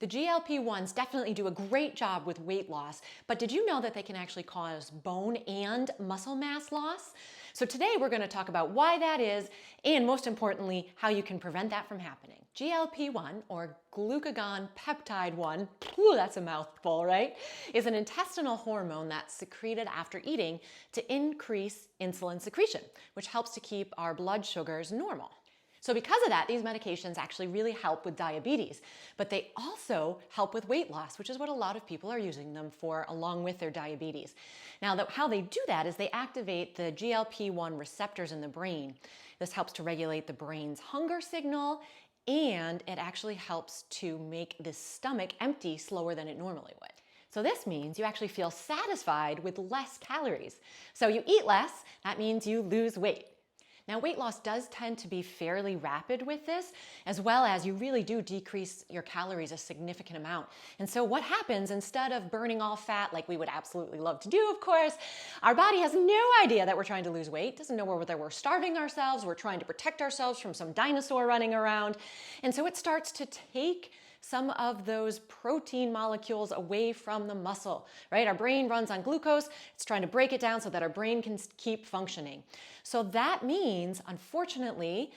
The GLP-1s definitely do a great job with weight loss, but did you know that they can actually cause bone and muscle mass loss? So today we're going to talk about why that is, and most importantly, how you can prevent that from happening. GLP-1, or glucagon peptide 1, that's a mouthful, right? Is an intestinal hormone that's secreted after eating to increase insulin secretion, which helps to keep our blood sugars normal. So because of that, these medications actually really help with diabetes, but they also help with weight loss, which is what a lot of people are using them for along with their diabetes. Now, how they do that is they activate the GLP-1 receptors in the brain. This helps to regulate the brain's hunger signal, and it actually helps to make the stomach empty slower than it normally would. So this means you actually feel satisfied with less calories. So you eat less, that means you lose weight. Now, weight loss does tend to be fairly rapid with this, as well as you really do decrease your calories a significant amount. And so what happens, instead of burning all fat like we would absolutely love to do, of course, our body has no idea that we're trying to lose weight, doesn't know whether we're starving ourselves, we're trying to protect ourselves from some dinosaur running around. And so it starts to take some of those protein molecules away from the muscle, right? Our brain runs on glucose. It's trying to break it down so that our brain can keep functioning. So that means, unfortunately,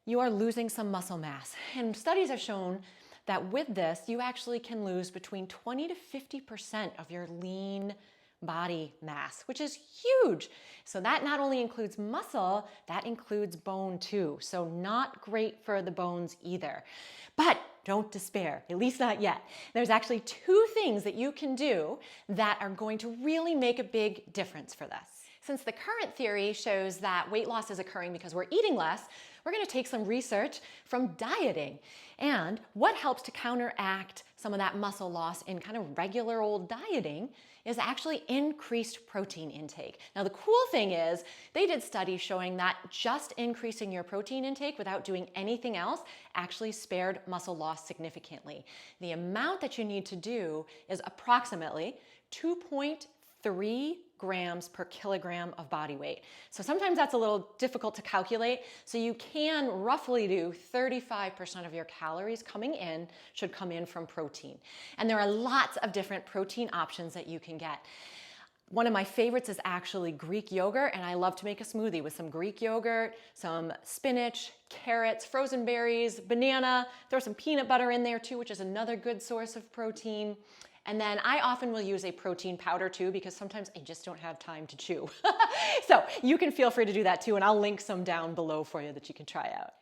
you are losing some muscle mass. And studies have shown that with this, you actually can lose between 20 to 50% of your lean body mass, which is huge. So that not only includes muscle, that includes bone too. So not great for the bones either. But don't despair, at least not yet. There's actually two things that you can do that are going to really make a big difference for this. Since the current theory shows that weight loss is occurring because we're eating less, we're going to take some research from dieting. And what helps to counteract some of that muscle loss in kind of regular old dieting is actually increased protein intake. Now, the cool thing is they did studies showing that just increasing your protein intake without doing anything else actually spared muscle loss significantly. The amount that you need to do is approximately 2.3 grams per kilogram of body weight. So sometimes that's a little difficult to calculate. So you can roughly do 35% of your calories should come in from protein. And there are lots of different protein options that you can get. One of my favorites is actually Greek yogurt, and I love to make a smoothie with some Greek yogurt, some spinach, carrots, frozen berries, banana, throw some peanut butter in there too, which is another good source of protein. And then I often will use a protein powder too, because sometimes I just don't have time to chew. So you can feel free to do that too, and I'll link some down below for you that you can try out.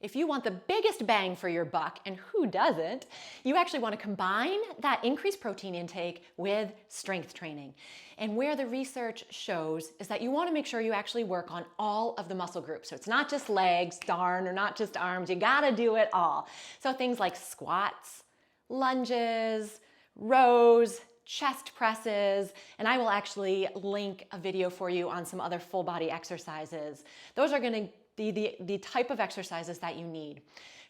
If you want the biggest bang for your buck, and who doesn't, you actually want to combine that increased protein intake with strength training. And where the research shows is that you want to make sure you actually work on all of the muscle groups. So it's not just legs, or not just arms, you gotta do it all. So things like squats, lunges, rows, chest presses, and I will actually link a video for you on some other full body exercises. Those are going to be the type of exercises that you need.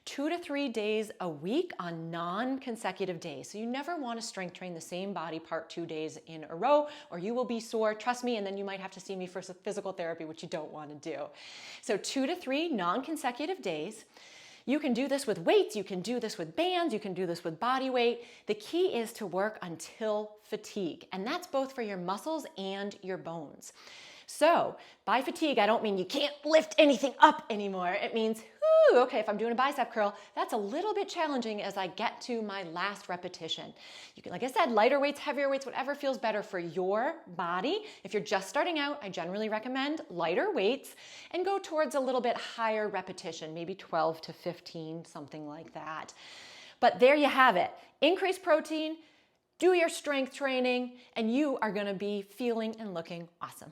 2 to 3 days a week on non-consecutive days. So you never want to strength train the same body part 2 days in a row, or you will be sore, trust me, and then you might have to see me for some physical therapy, which you don't want to do. So 2 to 3 non-consecutive days. You can do this with weights, you can do this with bands, you can do this with body weight. The key is to work until fatigue, and that's both for your muscles and your bones. So by fatigue, I don't mean you can't lift anything up anymore. It means, okay, if I'm doing a bicep curl, that's a little bit challenging as I get to my last repetition. You can, like I said, lighter weights, heavier weights, whatever feels better for your body. If you're just starting out, I generally recommend lighter weights and go towards a little bit higher repetition, maybe 12 to 15, something like that. But there you have it. Increase protein, do your strength training, and you are gonna be feeling and looking awesome.